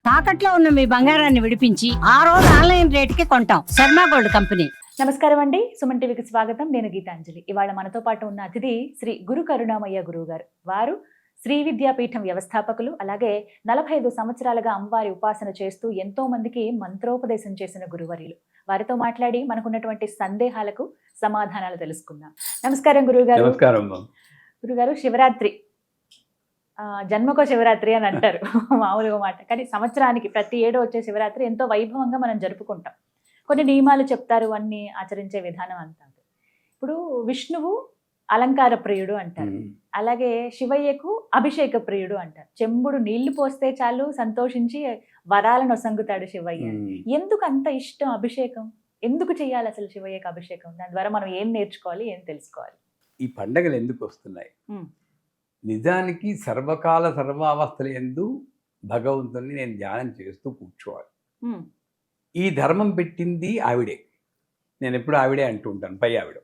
తాకట్లో ఉన్న మీ బంగారాన్ని విడిపించి ఆ రోజు ఆన్లైన్ రేటుకి కొంటాం. Sharma gold company. నమస్కారం అండి, సుమన్ టీవీకి స్వాగతం. నేను గీతాంజలి. ఇవాళ మనతో పాటు ఉన్న అతిథి శ్రీ గురు కరుణామయ్య గురువు గారు. వారు శ్రీ విద్యాపీఠం వ్యవస్థాపకులు. అలాగే 45 సంవత్సరాలుగా అమ్మవారి ఉపాసన చేస్తూ ఎంతో మందికి మంత్రోపదేశం చేసిన గురువర్యులు. వారితో మాట్లాడి మనకున్నటువంటి సందేహాలకు సమాధానాలు తెలుసుకుందాం. నమస్కారం గురువుగారు. నమస్కారం. గురుగారు, శివరాత్రి జన్మకో శివరాత్రి అని అంటారు మామూలుగా మాట, కానీ సంవత్సరానికి ప్రతి ఏడు వచ్చే శివరాత్రి ఎంతో వైభవంగా మనం జరుపుకుంటాం. కొన్ని నియమాలు చెప్తారు, అన్ని ఆచరించే విధానం అంతా. ఇప్పుడు విష్ణువు అలంకార ప్రియుడు అంటారు, అలాగే శివయ్యకు అభిషేక ప్రియుడు అంటారు. చెంబుడు నీళ్లు పోస్తే చాలు సంతోషించి వరాలను ఒసంగుతాడు శివయ్య. ఎందుకు అంత ఇష్టం అభిషేకం? ఎందుకు చేయాలి అసలు శివయ్యకు అభిషేకం? దాని ద్వారా మనం ఏం నేర్చుకోవాలి, ఏం తెలుసుకోవాలి? ఈ పండగలు ఎందుకు వస్తున్నాయి? నిజానికి సర్వకాల సర్వావస్థల యందు భగవంతుని నేను ధ్యానం చేస్తూ కూర్చోవాలి. ఈ ధర్మం పెట్టింది ఆవిడే. నేను ఎప్పుడు ఆవిడే అంటూ ఉంటాను, పై ఆవిడ.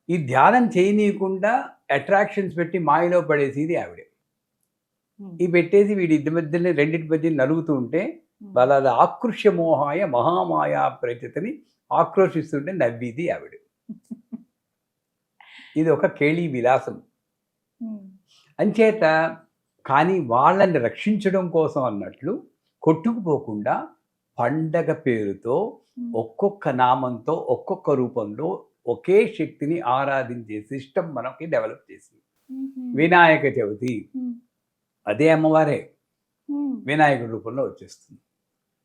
ఈ ధ్యానం చేయనీయకుండా అట్రాక్షన్స్ పెట్టి మాయలో పడేసేది ఆవిడే. ఈ పెట్టేసి వీడి ఇద్దరి మధ్యలో రెండింటి మధ్య నలుగుతూ ఉంటే వాళ్ళ ఆకృష్య మోహాయ మహామాయా ప్రతితని ఆక్రోషిస్తుంటే నవ్విది ఆవిడ. ఇది ఒక కేళీ విలాసం అంచేత. కానీ వాళ్ళని రక్షించడం కోసం అన్నట్లు కొట్టుకుపోకుండా పండగ పేరుతో ఒక్కొక్క నామంతో ఒక్కొక్క రూపంలో ఒకే శక్తిని ఆరాధించే సిస్టమ్ మనకి డెవలప్ చేసింది. వినాయక చవితి అదే అమ్మవారే వినాయకుడి రూపంలో వచ్చేస్తుంది.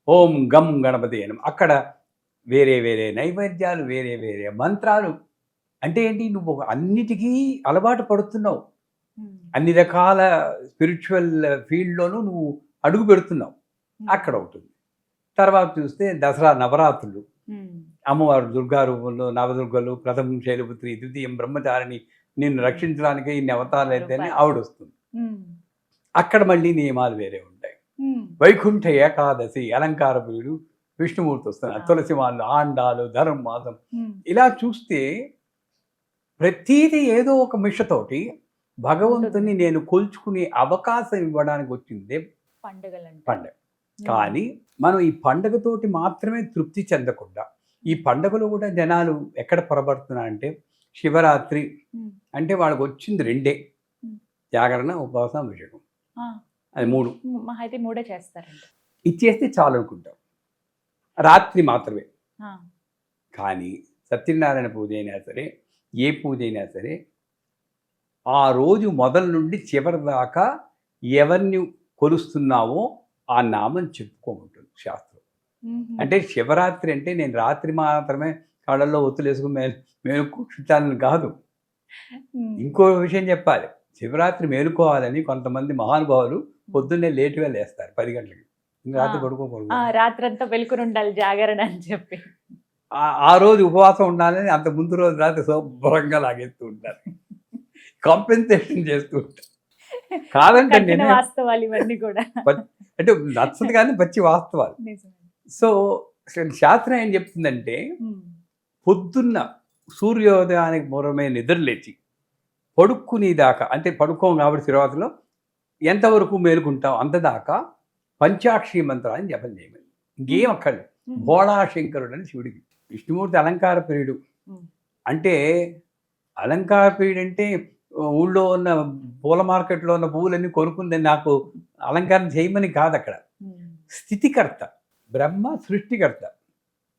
ఓం గం గణపతి అని అక్కడ వేరే వేరే నైవేద్యాలు, వేరే వేరే మంత్రాలు. అంటే ఏంటి, నువ్వు అన్నిటికీ అలవాటు పడుతున్నావు, అన్ని రకాల స్పిరిచువల్ ఫీల్డ్లోనూ నువ్వు అడుగు పెడుతున్నావు. అక్కడ ఉంటుంది. తర్వాత చూస్తే దసరా నవరాత్రులు, అమ్మవారు దుర్గా రూపంలో నవదుర్గలు, ప్రథమం శైలపుత్రి, ద్వితీయం బ్రహ్మచారిని, నిన్ను రక్షించడానికి ఇన్ని అవతారాలు అయితేనే ఆవిడ వస్తుంది. అక్కడ మళ్ళీ నియమాలు వేరే ఉంటాయి. వైకుంఠ ఏకాదశి అలంకార ప్రియుడు విష్ణుమూర్తి వస్తున్నారు. తులసి వాళ్ళు, ఆండాలు, ధర్మాసం. ఇలా చూస్తే ప్రతీది ఏదో ఒక మిషతోటి భగవంతుని నేను కొల్చుకునే అవకాశం ఇవ్వడానికి వచ్చిందే పండగ. కానీ మనం ఈ పండగతోటి మాత్రమే తృప్తి చెందకుండా, ఈ పండగలో కూడా జనాలు ఎక్కడ పొరపడుతున్నారంటే, శివరాత్రి అంటే వాళ్ళకి వచ్చింది రెండే, జాగరణ, ఉపవాసం, అభిషేకం. అది మూడే చేస్తారండి. ఇచ్చేస్తే చాలు అనుకుంటాం, రాత్రి మాత్రమే. కానీ సత్యనారాయణ పూజ అయినా సరే, ఏ పూజ అయినా సరే, ఆ రోజు మొదలు నుండి చివరి దాకా ఎవరిని కొలుస్తున్నావో ఆ నామం చెప్పుకోమంటుంది శాస్త్రం. అంటే శివరాత్రి అంటే నేను రాత్రి మాత్రమే కళ్ళల్లో ఒత్తులు వేసుకుని మేలుకుంటానని కాదు. ఇంకో విషయం చెప్పాలి, శివరాత్రి మేలుకోవాలని కొంతమంది మహానుభావులు పొద్దున్నే లేటుగా లేస్తారు 10 గంటలకి. రాత్రి పడుకోకూడదు, రాత్రంతా వెలుకుని ఉండాలి జాగరణ అని చెప్పి. ఆ రోజు ఉపవాసం ఉండాలని అంత ముందు రోజు రాత్రి శుభ్రంగా లాగేస్తూ ఉంటారు, కాంపెన్సేషన్ చేస్తూ ఉంటారు. కాదంటే వాస్తవాలు ఇవన్నీ కూడా అంటే నచ్చదు కానీ పచ్చి వాస్తవాలు. సో శాస్త్రం ఏం చెప్తుందంటే, పొద్దున్న సూర్యోదయానికి పూర్వమే నిద్రలేచి పడుక్కునేదాకా, అంటే పడుకోం కాబట్టి శివరాత్రిలో ఎంతవరకు మేలుకుంటాం అంతదాకా పంచాక్షి మంత్రాన్ని జపం చేయమని. ఇంకేం అక్కర్లేదు. భోళాశంకరుడు అని శివుడికి. విష్ణుమూర్తి అలంకార ప్రియుడు. అంటే అలంకార ప్రియుడు అంటే ఊళ్ళో ఉన్న పూల మార్కెట్లో ఉన్న పువ్వులన్నీ కొనుక్కుంది నాకు అలంకారం చేయమని కాదు. అక్కడ స్థితికర్త, బ్రహ్మ సృష్టికర్త.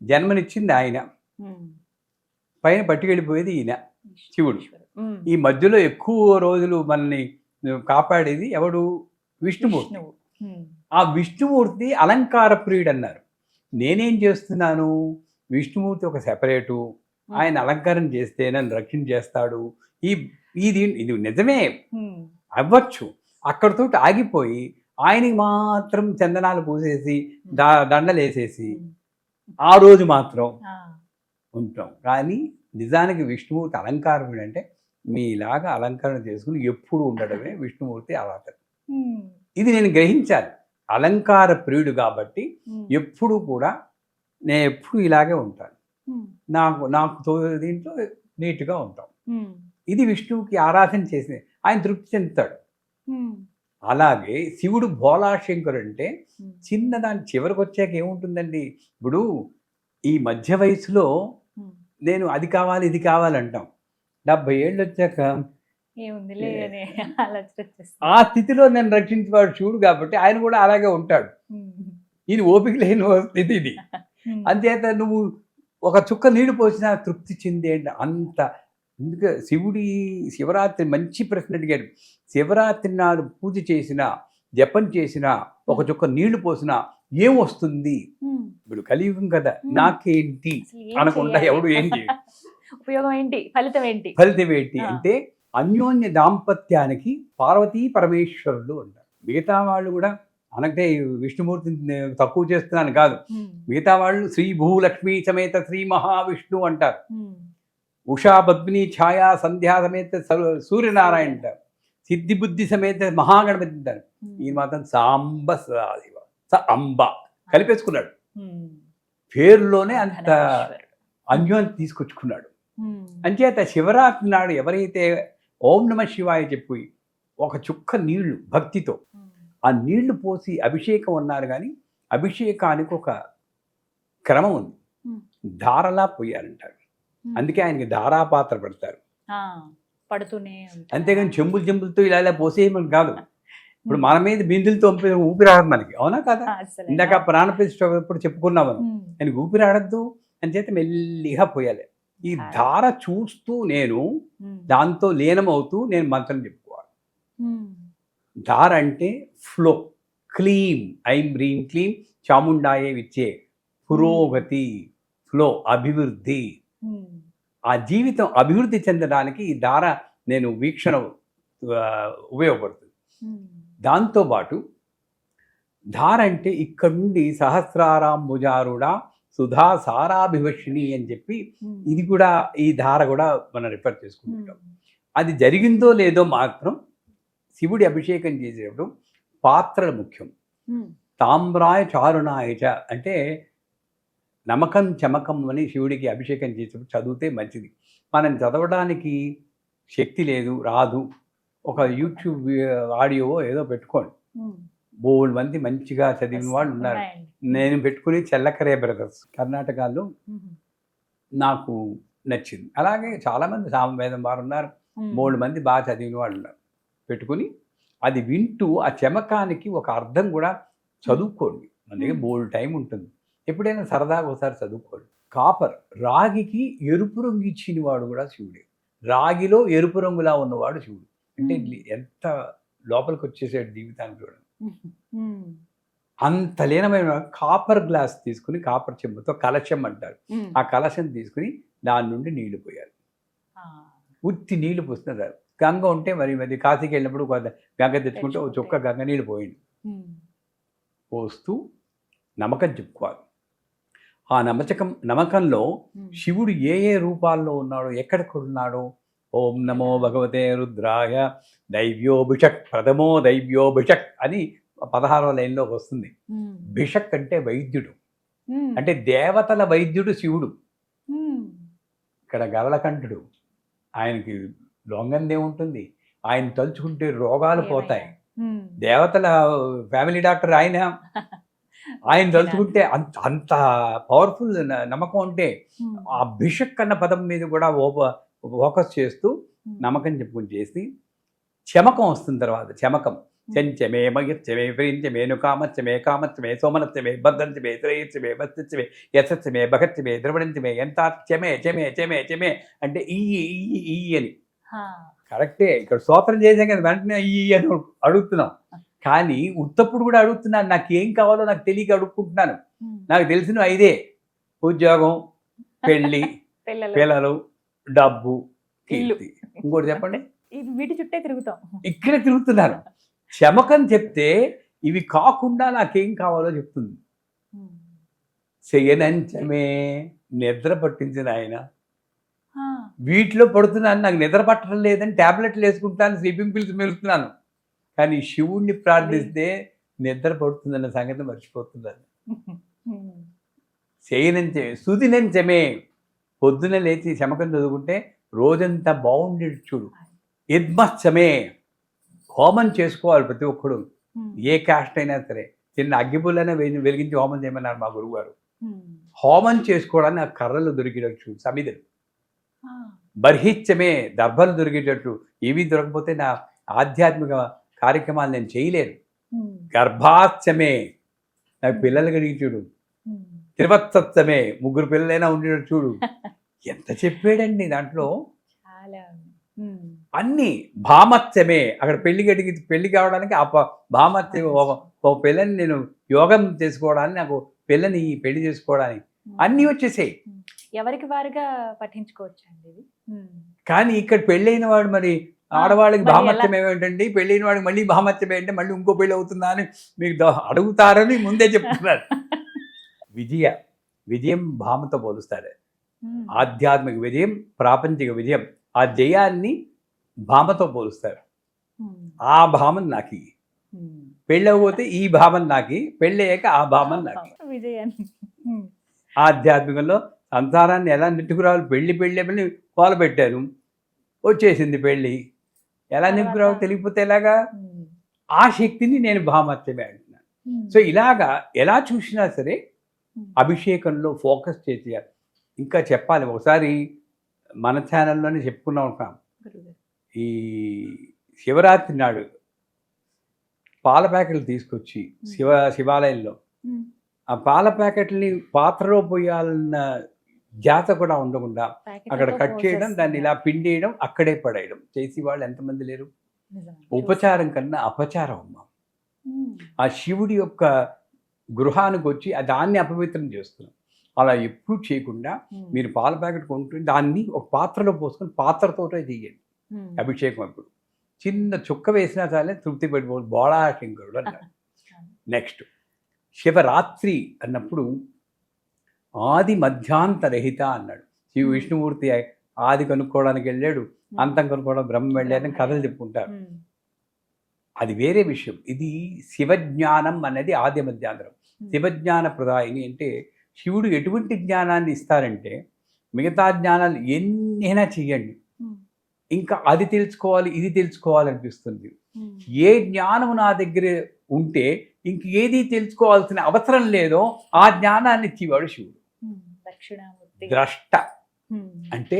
జన్మనిచ్చింది ఆయన, పైన పట్టుకెళ్ళిపోయేది ఈయన శివుడు. ఈ మధ్యలో ఎక్కువ రోజులు మనల్ని కాపాడేది ఎవడు? విష్ణుమూర్తి. ఆ విష్ణుమూర్తి అలంకార ప్రియుడు అన్నారు. నేనేం చేస్తున్నాను? విష్ణుమూర్తి ఒక సెపరేటు, ఆయన అలంకారం చేస్తే నన్ను రక్షణ చేస్తాడు. ఇది నిజమే అవ్వచ్చు. అక్కడితో ఆగిపోయి ఆయనకి మాత్రం చందనాలు పూసేసి దండలు వేసేసి ఆ రోజు మాత్రం ఉంటాం. కానీ నిజానికి విష్ణుమూర్తి అలంకారముడు అంటే మీలాగా అలంకరణ చేసుకుని ఎప్పుడు ఉండడమే విష్ణుమూర్తి అలంకారం. ఇది నేను గ్రహించాలి. అలంకార ప్రియుడు కాబట్టి ఎప్పుడు కూడా నేను ఎప్పుడు ఇలాగే ఉంటాను. నాకు దీంట్లో నీట్గా ఉంటాం. ఇది విష్ణువుకి ఆరాధన చేసింది. ఆయన తృప్తి చెందుతాడు. అలాగే శివుడు భోళాశంకరుడు అంటే చిన్నదాని చివరికి వచ్చాక ఏముంటుందండి, ఇప్పుడు ఈ మధ్య వయసులో నేను అది కావాలి ఇది కావాలంటాం, 70 ఏళ్ళు వచ్చాక ఏముందిలే అని ఆలోచన వచ్చేస్తుంది. ఆ స్థితిలో నేను రక్షించేవాడు శివుడు కాబట్టి ఆయన కూడా అలాగే ఉంటాడు. ఇది ఓపిక లేని స్థితి ఇది. అంచేత నువ్వు ఒక చుక్క నీళ్లు పోసినా తృప్తి చెందేంటి అంత. అందుకే శివరాత్రి మంచి ప్రశ్న అడిగాడు. శివరాత్రి నాడు పూజ చేసినా జపం చేసినా ఒక చుక్క నీళ్లు పోసినా ఏం వస్తుంది? ఇప్పుడు కలియుగం కదా, నాకేంటి అసలు ఏం అనకుండా చేయాలి? ఎవడు ఏం చేయడు. ఉపయోగం ఏంటి, ఫలితం ఏంటి? ఫలితం ఏంటి అంటే అన్యోన్య దాంపత్యానికి పార్వతీ పరమేశ్వరుడు అంటారు. మిగతా వాళ్ళు కూడా అనకంటే విష్ణుమూర్తిని తక్కువ చేస్తున్నాను కాదు, మిగతా వాళ్ళు శ్రీ భూలక్ష్మీ సమేత శ్రీ మహావిష్ణు అంటారు, ఉషా పద్మిని ఛాయా సంధ్యా సమేత సూర్యనారాయణ అంటారు, సిద్ధి బుద్ధి సమేత మహాగణపతి అంటారు. ఈ మాత్రం సాంబ సదాశివ అంబ కలిపేసుకున్నాడు. పేరులోనే అంత అన్యోన్యం తీసుకొచ్చుకున్నాడు. అంచేత శివరాత్రి నాడు ఎవరైతే ఓం నమ శివాయ చెప్పి ఒక చుక్క నీళ్లు భక్తితో ఆ నీళ్లు పోసి అభిషేకం అన్నారు, కానీ అభిషేకానికి ఒక క్రమం ఉంది. ధారలా పోయారంటారు, అందుకే ఆయనకి ధారాపాత్ర పెడతారు. పడుతూనే అంతేగాని చెంబులతో ఇలా పోసేయమని కాదు. ఇప్పుడు మన మీద బిందులతో ఊపిరాడదు మనకి, అవునా కదా? ఇందాక ప్రాణప్రతిష్ఠ ఎప్పుడు చెప్పుకున్నాం మనం, ఆయనకి ఊపిరాడద్దు అని చేత మెల్లిగా పోయాలి. ఈ ధార చూస్తూ నేను దాంతో లీనమవుతూ నేను మంత్రం చెప్పుకోవాలి. ధార అంటే ఫ్లో, క్లీం ఐం హ్రీం క్లీం చాముండాయే విచ్చే పురోగతి, ఫ్లో అభివృద్ధి. ఆ జీవితం అభివృద్ధి చెందడానికి ఈ ధార నేను వీక్షణ ఉపయోగపడుతుంది. దాంతోపాటు ధార అంటే ఇక్కడ నుండి సహస్రారాంబుజారుడా సుధా సారాభివషిణి అని చెప్పి ఇది కూడా, ఈ ధార కూడా మనం రిఫర్ చేసుకుంటాం. అది జరిగిందో లేదో మాత్రం శివుడి అభిషేకం చేసేటప్పుడు పాత్రలు ముఖ్యం. తామ్రాయ చారుణాయ చ అంటే నమకం చమకం అని శివుడికి అభిషేకం చేసేటప్పుడు చదివితే మంచిది. మనం చదవడానికి శక్తి లేదు, రాదు, ఒక యూట్యూబ్ ఆడియో ఏదో పెట్టుకోండి. బోల్డ్ మంది మంచిగా చదివిన వాళ్ళు ఉన్నారు. నేను పెట్టుకుని చెల్లకరే బ్రదర్స్ కర్ణాటకలో నాకు నచ్చింది. అలాగే చాలామంది సామవేదం వారు ఉన్నారు, బోల్డ్ మంది బాగా చదివిన వాళ్ళు ఉన్నారు. పెట్టుకుని అది వింటూ ఆ చమకానికి ఒక అర్థం కూడా చదువుకోండి. మన దగ్గర బోల్డ్ టైం ఉంటుంది, ఎప్పుడైనా సరదాగా ఒకసారి చదువుకోండి. కాపర్, రాగికి ఎరుపు రంగు ఇచ్చిన వాడు కూడా శివుడే. రాగిలో ఎరుపు రంగులా ఉన్నవాడు శివుడు. అంటే ఎంత లోపలికి వచ్చేసాడు జీవితాన్ని చూడండి. అంత లీనమైన కాపర్ గ్లాస్ తీసుకుని, కాపర్ చెంబుతో కలశం అంటారు, ఆ కలశం తీసుకుని దాని నుండి నీళ్లు పోయాలి. ఉత్తి నీళ్లు పోస్తున్నారు. గంగ ఉంటే మరి కాశీకి వెళ్ళినప్పుడు గంగ తెచ్చుకుంటే ఒక చుక్క గంగ నీళ్ళు పోయింది. పోస్తూ నమ్మకం చెప్పుకోవాలి. ఆ నమ్మకంలో శివుడు ఏ ఏ రూపాల్లో ఉన్నాడో, ఎక్కడెక్కడున్నాడో, ఓం నమో భగవతే రుద్రాయ దైవ్యోభిషక్ ప్రథమో దైవ్యోభిషక్ అని 16వ లైన్లోకి వస్తుంది. భిషక్ అంటే వైద్యుడు, అంటే దేవతల వైద్యుడు శివుడు. ఇక్కడ గరళకంఠుడు, ఆయనకి లొంగందే ఉంటుంది, ఆయన తలుచుకుంటే రోగాలు పోతాయి. దేవతల ఫ్యామిలీ డాక్టర్ ఆయన తలుచుకుంటే అంత పవర్ఫుల్ నమ్మకం. అంటే ఆ భిషక్ అన్న పదం మీద కూడా ఫోకస్ చేస్తూ నమ్మకం చెప్పుకుని చేసి చమకం వస్తుంది. తర్వాత చమకం చెంచమే మయచ్చమే ప్రీంచమే నుకామచ్చమే కామచ్చమే సోమనచ్చమే భద్రంచమే శ్రేయచ్చమే భస్తిచ్చమే యశస్సమే భగచ్చమే ద్రవణంచమే ఎంత చెమే చెమే చెమే చెమే అంటే ఈ అని కరెక్టే. ఇక్కడ స్తోత్రం చేసాం కదా, వెంటనే ఈ అని అడుగుతున్నాం. కానీ ఉత్తప్పుడు కూడా అడుగుతున్నాను, నాకు ఏం కావాలో నాకు తెలియక అడుక్కుంటున్నాను. నాకు తెలిసిన 5 ఉద్యోగం, పెళ్ళి, పిల్లలు, డబ్బు, కీర్తి. ఇంకోటి చెప్పండి, వీటి చుట్టే తిరుగుతాం, ఇక్కడే తిరుగుతున్నారు. చమకం చెప్తే ఇవి కాకుండా నాకేం కావాలో చెప్తుంది. శయనంచమే నిద్ర పట్టించిన ఆయన, వీటిలో పడుతున్నాను, నాకు నిద్ర పట్టడం లేదని ట్యాబ్లెట్లు వేసుకుంటాను, స్లీపింగ్ పిల్స్ మెలుస్తున్నాను. కానీ శివుణ్ణి ప్రార్థిస్తే నిద్ర పడుతుందన్న సంగతి మర్చిపోతున్నాను. శయనంచమే సుదినంచమే, పొద్దున లేచి చమకం చదువుకుంటే రోజంతా బాగుండేది చూడు. యద్మశ్చమే, హోమం చేసుకోవాలి ప్రతి ఒక్కడు. ఉమ్, ఏ కాస్ట్ అయినా సరే చిన్న అగ్గిపుల్లైనా వెలిగించి హోమం చేయమన్నారు మా గురువు గారు. ఉమ్. హోమం చేసుకోవడానికి ఆ కర్రలు దొరికేటట్టు సమిధలు, ఆ, బర్హిత్యమే దర్భలు దొరికేటట్టు, ఇవి దొరకకపోతే నా ఆధ్యాత్మిక కార్యక్రమాలు నేను చేయలేను. ఉమ్, గర్భాత్యమే, నాకు పిల్లలు కలిగి చూడు. ఉమ్. త్రివత్సత్యమే, 3 పిల్లలైనా ఉండేటట్టు చూడు. ఎంత చెప్పాడండి దాంట్లో. చాలా ఉమ్, అన్ని భామత్యమే, అక్కడ పెళ్లి కావడానికి ఆ భామత్యం, ఒక పిల్లని నేను యోగం చేసుకోవడానికి, నాకు పిల్లని పెళ్లి చేసుకోవడానికి అన్నీ వచ్చేసాయి. ఎవరికి వారుగా పఠించుకోవచ్చు అండి ఇది. కానీ ఇక్కడ పెళ్ళైన వాడు మరి ఆడవాళ్ళకి మరి భామత్యం ఏమిటండి, పెళ్ళైన వాడికి మళ్ళీ భామత్యం ఏంటంటే మళ్ళీ ఇంకో పెళ్ళి అవుతుందా అని మీకు అడుగుతారని ముందే చెప్తున్నారు. విజయం భామతో పోలుస్తారు. ఆధ్యాత్మిక విజయం, ప్రాపంచిక విజయం, ఆ జయాన్ని భామతో పోలుస్తారు. ఆ భామను నాకి, పెళ్ళకపోతే ఈ భామను నాకి, పెళ్ళయ్యాక ఆ భామను నాకి. విజయాన్ని ఆధ్యాత్మికంలో సంసారాన్ని ఎలా నెట్టుకురావాలి, పెళ్ళి కోల పెట్టారు, వచ్చేసింది పెళ్ళి, ఎలా నెట్టుకురావాలి తెలియకపోతే ఎలాగా. ఆ శక్తిని నేను భామత్యమే అంటున్నాను. సో ఇలాగా ఎలా చూసినా సరే అభిషేకంలో ఫోకస్ చేసేయాలి. ఇంకా చెప్పాలి, ఒకసారి మన ఛానల్లోనే చెప్పుకున్నాం ఉంటాం. ఈ శివరాత్రి నాడు పాల ప్యాకెట్లు తీసుకొచ్చి శివాలయంలో ఆ పాల ప్యాకెట్ని పాత్రలో పోయాలన్న జాత కూడా ఉండకుండా అక్కడ కట్ చేయడం, దాన్ని ఇలా పిండేయడం, అక్కడే పడేయడం చేసి వాళ్ళు ఎంతమంది లేరు. ఉపచారం కన్నా అపచారం అమ్మ. ఆ శివుడి యొక్క గృహానికి వచ్చి దాన్ని అపవిత్రం చేస్తున్నాం. అలా ఎప్పుడు చేయకుండా మీరు పాల ప్యాకెట్ కొంటుంటే దాన్ని ఒక పాత్రలో పోసుకొని పాత్రతోటే చేయండి అభిషేకం. అప్పుడు చిన్న చుక్క వేసినా చాలే తృప్తి పడిపోదు. బోళాశంకరుడు అన్నాడు. నెక్స్ట్ శివరాత్రి అన్నప్పుడు ఆది మధ్యాంతరహిత అన్నాడు. శివ విష్ణుమూర్తి ఆది కనుక్కోవడానికి వెళ్ళాడు, అంతం కనుక్కోవడం బ్రహ్మ వెళ్ళాడని కథలు చెప్పుకుంటారు. అది వేరే విషయం. ఇది శివజ్ఞానం అనేది ఆది మధ్యాంతరం. శివజ్ఞాన ప్రదాయిని అంటే శివుడు ఎటువంటి జ్ఞానాన్ని ఇస్తారంటే, మిగతా జ్ఞానాలు ఎన్నైనా చెయ్యండి, ఇంకా అది తెలుసుకోవాలి ఇది తెలుసుకోవాలనిపిస్తుంది. ఏ జ్ఞానం నా దగ్గర ఉంటే ఇంక ఏది తెలుసుకోవాల్సిన అవసరం లేదో ఆ జ్ఞానాన్ని ఇచ్చేవాడు శివుడు. ద్రష్ట అంటే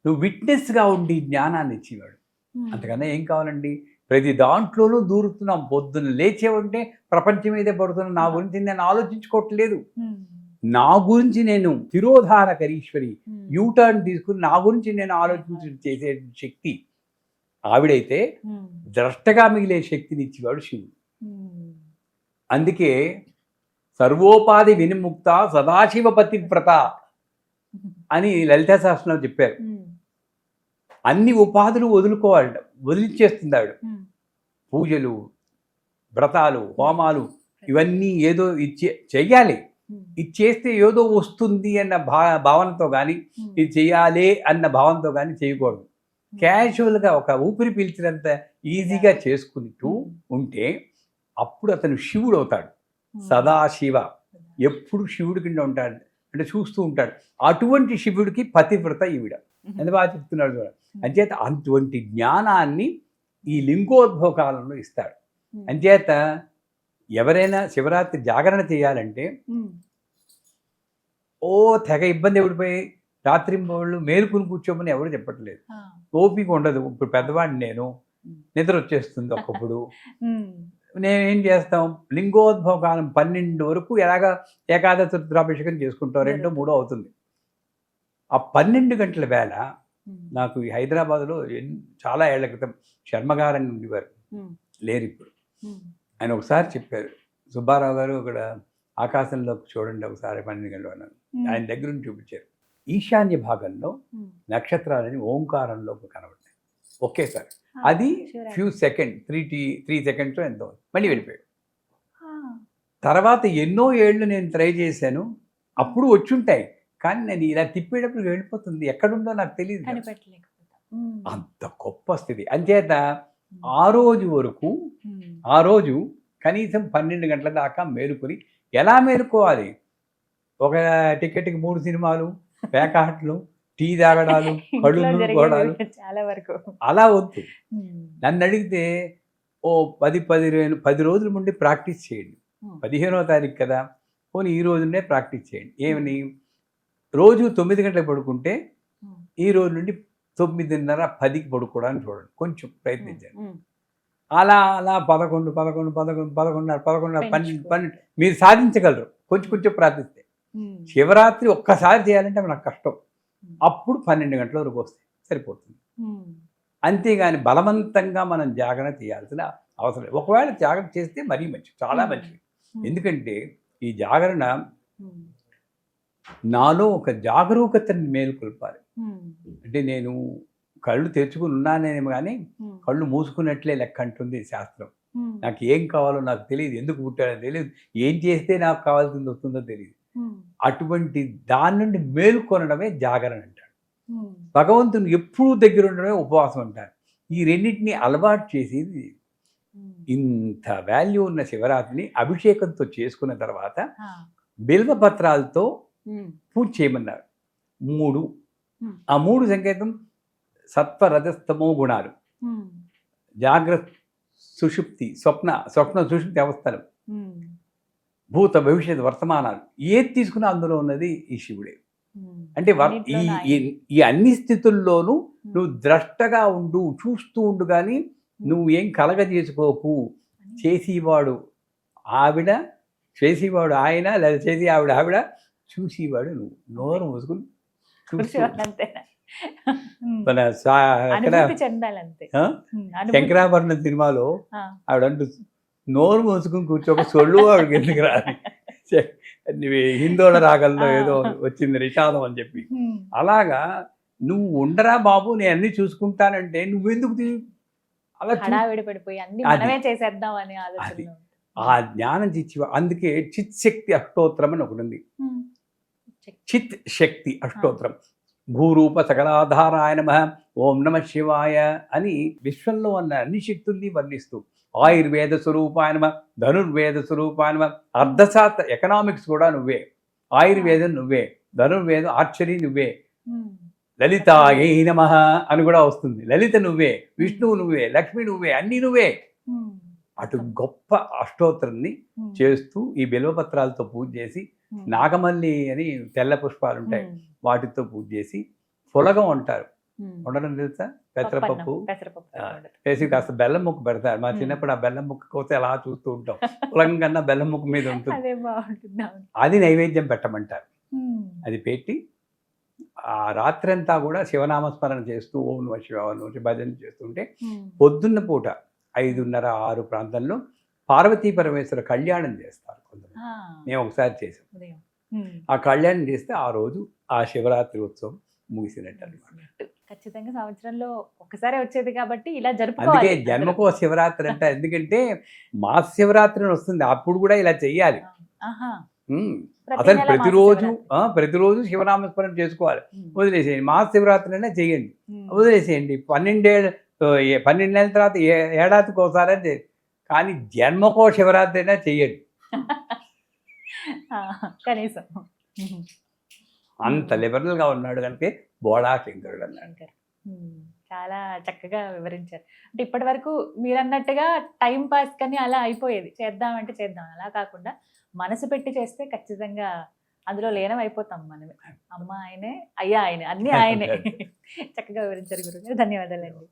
నువ్వు విట్నెస్గా ఉండి జ్ఞానాన్ని ఇచ్చేవాడు. అంతకన్నా ఏం కావాలండి? ప్రతి దాంట్లోనూ దూరుతున్నాం. పొద్దున్న లేచేవంటే ప్రపంచం మీదే పడుతున్నాం. నా గురించి నేను ఆలోచించుకోవట్లేదు. నా గురించి నేను తిరోధానకరీశ్వరి, యూటర్న్ తీసుకుని నా గురించి నేను ఆలోచించి చేసే శక్తి ఆవిడైతే ద్రష్టగా మిగిలే శక్తిని ఇచ్చేవాడు శివుడు. అందుకే సర్వోపాధి వినిముక్త సదాశివ పతివ్రత అని లలితా సహస్రనామం చెప్పారు. అన్ని ఉపాధులు వదులుకోవాలి, వదిలిచ్చేస్తుంది ఆవిడ. పూజలు, వ్రతాలు, హోమాలు ఇవన్నీ ఏదో చెయ్యాలి. ఇది చేస్తే ఏదో వస్తుంది అన్న భావనతో కానీ, ఇది చెయ్యాలి అన్న భావనతో కానీ చేయకూడదు. క్యాజువల్గా ఒక ఊపిరి పీల్చినంత ఈజీగా చేసుకుంటూ ఉంటే అప్పుడు అతను శివుడు అవుతాడు. సదాశివ ఎప్పుడు శివుడి కింద ఉంటాడు, అంటే చూస్తూ ఉంటాడు. అటువంటి శివుడికి పతివ్రత ఈవిడ. ఎంత బాగా చెప్తున్నాడు కూడా. అంచేత అటువంటి జ్ఞానాన్ని ఈ లింగోద్భవ కాలంలో ఇస్తాడు. అంచేత ఎవరైనా శివరాత్రి జాగరణ చేయాలంటే తెగ ఇబ్బంది ఎవడిపోయి రాత్రి వాళ్ళు మేలుకుని కూర్చోమని ఎవరు చెప్పట్లేదు. ఓపిక ఉండదు. ఇప్పుడు పెద్దవాడిని నేను, నిద్ర వచ్చేస్తుంది ఒకప్పుడు. నేనేం చేస్తాం, లింగోద్భవ కాలం 12 వరకు ఎలాగా ఏకాదశి రుద్రాభిషేకం చేసుకుంటాం, 2, 3 అవుతుంది. ఆ 12 గంటల వేళ నాకు ఈ హైదరాబాద్లో చాలా ఏళ్ల క్రితం శర్మగారని ఉండేవారు, లేరు ఇప్పుడు. ఆయన ఒకసారి చెప్పారు, సుబ్బారావు గారు ఇక్కడ ఆకాశంలోకి చూడండి ఒకసారి 12 గంటలు అన్నాను. ఆయన దగ్గర నుంచి చూపించారు. ఈశాన్య భాగంలో నక్షత్రాలని ఓంకారంలోకి కనబడతాయి ఒకేసారి. అది ఫ్యూ సెకండ్ 3 సెకండ్స్ ఎంతో మళ్ళీ వెళ్ళిపోయాడు. తర్వాత ఎన్నో ఏళ్ళు నేను ట్రై చేశాను, అప్పుడు వచ్చుంటాయి, కానీ నేను ఇలా తిప్పేటప్పుడు వెళ్ళిపోతుంది, ఎక్కడుందో నాకు తెలియదు. అంత గొప్ప స్థితి. అంచేత ఆ రోజు వరకు, ఆ రోజు కనీసం 12 గంటల దాకా మేలుకొని, ఎలా మేలుకోవాలి? ఒక టికెట్కి 3 సినిమాలు, పేకాట్లు, టీ తాగడాలు, కళ్ళు నూరుకోవడాలు, చాలా వరకు అలా వద్దు. నన్ను అడిగితే ఓ 10 రోజుల ముందు ప్రాక్టీస్ చేయండి. 15వ తారీఖు కదా, పోనీ ఈ రోజునే ప్రాక్టీస్ చేయండి. ఏమని, రోజు 9 గంటలకు పడుకుంటే ఈ రోజు నుండి 9:30, 10కి పడుకోవడానికి చూడండి, కొంచెం ప్రయత్నించండి. అలా 11, 11, 11, 11:30, 11:30, 12 మీరు సాధించగలరు కొంచెం కొంచెం ప్రార్థిస్తే. శివరాత్రి ఒక్కసారి చేయాలంటే మనకు కష్టం. అప్పుడు 12 గంటల వరకు వస్తే సరిపోతుంది. అంతేగాని బలవంతంగా మనం జాగరణ చేయాల్సిన అవసరం లేదు. ఒకవేళ జాగరణ చేస్తే మరీ మంచిది, చాలా మంచిది. ఎందుకంటే ఈ జాగరణ నాలో ఒక జాగరూకతని మేలుకొల్పాలి. అంటే నేను కళ్ళు తెరుచుకుని ఉన్నానేమో కానీ కళ్ళు మూసుకున్నట్లే లెక్క అంటుంది శాస్త్రం. నాకు ఏం కావాలో నాకు తెలియదు, ఎందుకు పుట్టానో తెలియదు, ఏం చేస్తే నాకు కావాల్సింది వస్తుందో తెలియదు. అటువంటి దాని నుండి మేలుకొనడమే జాగరణ అంటాడు. భగవంతుని ఎప్పుడూ దగ్గర ఉండడమే ఉపవాసం అంటారు. ఈ రెండింటిని అలవాటు చేసేది. ఇంత వాల్యూ ఉన్న శివరాత్రిని అభిషేకంతో చేసుకున్న తర్వాత బిల్వ పత్రాలతో పూజ చేయమన్నారు. 3. ఆ 3 సంకేతం సత్వ రజస్తమో గుణాలు, జాగ్రత్త సుషుప్తి, స్వప్న సుషుప్తి అవస్థలు, భూత భవిష్యత్ వర్తమానాలు, ఏది తీసుకున్నా అందులో ఉన్నది ఈ శివుడే. అంటే ఈ అన్ని స్థితుల్లోనూ నువ్వు ద్రష్టగా ఉండు, చూస్తూ ఉండు, కానీ నువ్వు ఏం కలగజేసుకోకు. చేసేవాడు ఆవిడ, చేసేవాడు ఆయన, లేదా చేసి ఆవిడ, చూసేవాడు నువ్వు. నోరు మూసుకుని మన శంకరాభరణం సినిమాలో ఆవిడ అంటూ నోరు మూసుకుని కూర్చోక సొల్లు ఆవిడకి ఎందుకు రాని, హిందోళ రాగంలో ఏదో వచ్చింది నిషాదం అని చెప్పి. అలాగా నువ్వు ఉండరా బాబు, నేను అన్ని చూసుకుంటానంటే నువ్వెందుకు అలా పడిపోయి అన్ని మనమే చేసేద్దాం అని ఆలోచన. ఆ జ్ఞానం చిచ్చి, అందుకే చిత్ శక్తి అష్టోత్తరం అని ఒకటి ఉంది. చిత్ శక్తి అష్టోత్తరం. భూరూప సకలాధారాయ నమః, ఓం నమ శివాయ అని విశ్వంలో ఉన్న అన్ని శక్తుల్ని వర్ణిస్తూ, ఆయుర్వేద స్వరూపాయ నమః, ధనుర్వేద స్వరూపాయ నమః, అర్థశాస్త్ర ఎకనామిక్స్ కూడా నువ్వే, ఆయుర్వేదం నువ్వే, ధనుర్వేదం ఆర్చరీ నువ్వే, లలితాయై నమః అని కూడా వస్తుంది. లలిత నువ్వే, విష్ణువు నువ్వే, లక్ష్మి నువ్వే, అన్నీ నువ్వే. అటు గొప్ప అష్టోత్తరాన్ని చేస్తూ ఈ బిల్వపత్రాలతో పూజ చేసి, నాగమల్లి అని తెల్ల పుష్పాలు ఉంటాయి వాటితో పూజ చేసి, పులగం అంటారు, ఉండడం తెలుసా, పెసరపప్పు వేసి కాస్త బెల్లం ముక్క పెడతారు. మా చిన్నప్పుడు ఆ బెల్లం ముక్క కోసి అలా చూస్తూ ఉంటాం. పులగం కన్నా బెల్లం ముక్క మీద ఉంటుంది, అది నైవేద్యం పెట్టమంటారు. అది పెట్టి ఆ రాత్రంతా కూడా శివనామస్మరణ చేస్తూ ఓం నమః శివాయ భజన చేస్తుంటే, పొద్దున్న పూట 5:30, 6 ప్రాంతంలో పార్వతీ పరమేశ్వర కళ్యాణం చేస్తారు కొంతమంది. మేము ఒకసారి చేసాం. ఆ కళ్యాణం చేస్తే ఆ రోజు ఆ శివరాత్రి ఉత్సవం ముగిసినట్టు అన్నమాట. ఖచ్చితంగా సంవత్సరంలో ఒకసారి వచ్చేది కాబట్టి ఇలా జరుపుకోవాలి. అందుకే జన్మకో శివరాత్రి అంట. ఎందుకంటే మాస శివరాత్రి వస్తుంది, అప్పుడు కూడా ఇలా చెయ్యాలి. అసలు ప్రతిరోజు శివనామస్మరణ చేసుకోవాలి. వదిలేసేయండి, మాస శివరాత్రి అయినా చెయ్యండి, వదిలేసేయండి. 12 నెలల తర్వాత ఏడాదికి ఒకసారి చేయండి, కానీ జన్మకో శివరాత్రి అయినా చెయ్యండి కనీసం. అంత లిబరల్గా ఉన్నాడు కనుక బోళా శంకరుడు అన్నాడు. చాలా చక్కగా వివరించారు. అంటే ఇప్పటి వరకు మీరు అన్నట్టుగా టైం పాస్ కానీ అలా అయిపోయేది, చేద్దామంటే చేద్దాం, అలా కాకుండా మనసు పెట్టి చేస్తే ఖచ్చితంగా అందులో లీనం అయిపోతాం మనమే. అమ్మ ఆయనే, అయ్యా ఆయనే, అన్నీ ఆయనే. చక్కగా వివరించారు గురుగారు, ధన్యవాదాలండి.